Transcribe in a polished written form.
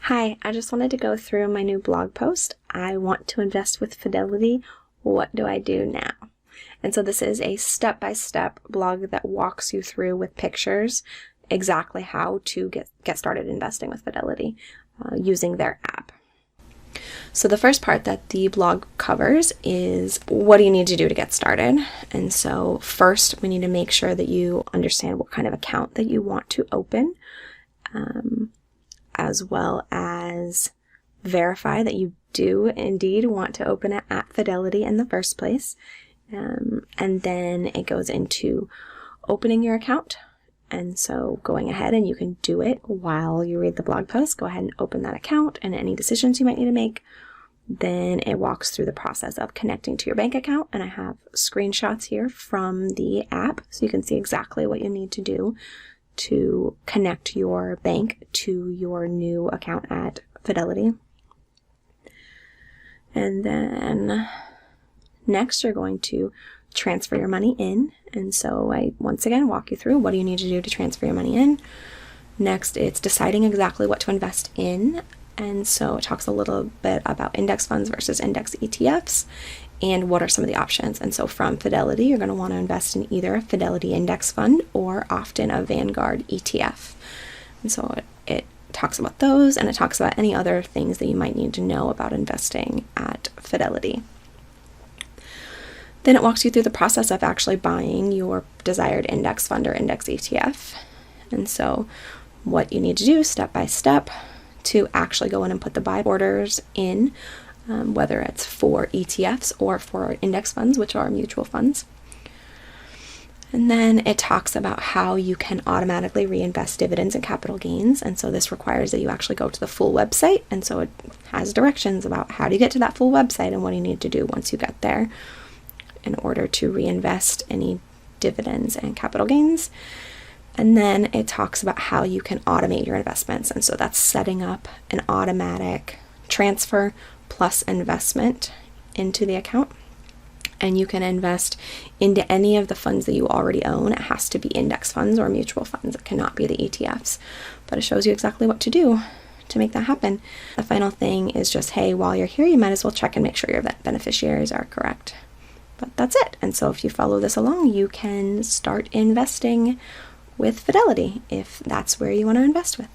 Hi, I just wanted to go through my new blog post. I want to invest with Fidelity. What do I do now? And so this is a step-by-step blog that walks you through with pictures exactly how to get started investing with Fidelity using their app. So the first part that the blog covers is what do you need to do to get started? And so first we need to make sure that you understand what kind of account that you want to open, as well as verify that you do indeed want to open it at Fidelity in the first place. And then it goes into opening your account. And so going ahead, and you can do it while you read the blog post, go ahead and open that account and any decisions you might need to make. Then it walks through the process of connecting to your bank account. And I have screenshots here from the app so you can see exactly what you need to do to connect your bank to your new account at Fidelity. And then next you're going to transfer your money in. And so I once again walk you through what do you need to do to transfer your money in. Next, it's deciding exactly what to invest in. And so it talks a little bit about index funds versus index ETFs and what are some of the options. And so from Fidelity, you're going to want to invest in either a Fidelity index fund or often a Vanguard ETF. And so it talks about those, and it talks about any other things that you might need to know about investing at Fidelity. Then it walks you through the process of actually buying your desired index fund or index ETF. And so what you need to do step by step to actually go in and put the buy orders in, whether it's for ETFs or for index funds, which are mutual funds. And then it talks about how you can automatically reinvest dividends and capital gains. And so this requires that you actually go to the full website. And so it has directions about how to get to that full website and what you need to do once you get there in order to reinvest any dividends and capital gains. And then it talks about how you can automate your investments. And so that's setting up an automatic transfer plus investment into the account. And you can invest into any of the funds that you already own. It has to be index funds or mutual funds. It cannot be the ETFs. But it shows you exactly what to do to make that happen. The final thing is just, hey, while you're here, you might as well check and make sure your beneficiaries are correct. But that's it. And so if you follow this along, you can start investing with Fidelity if that's where you want to invest with.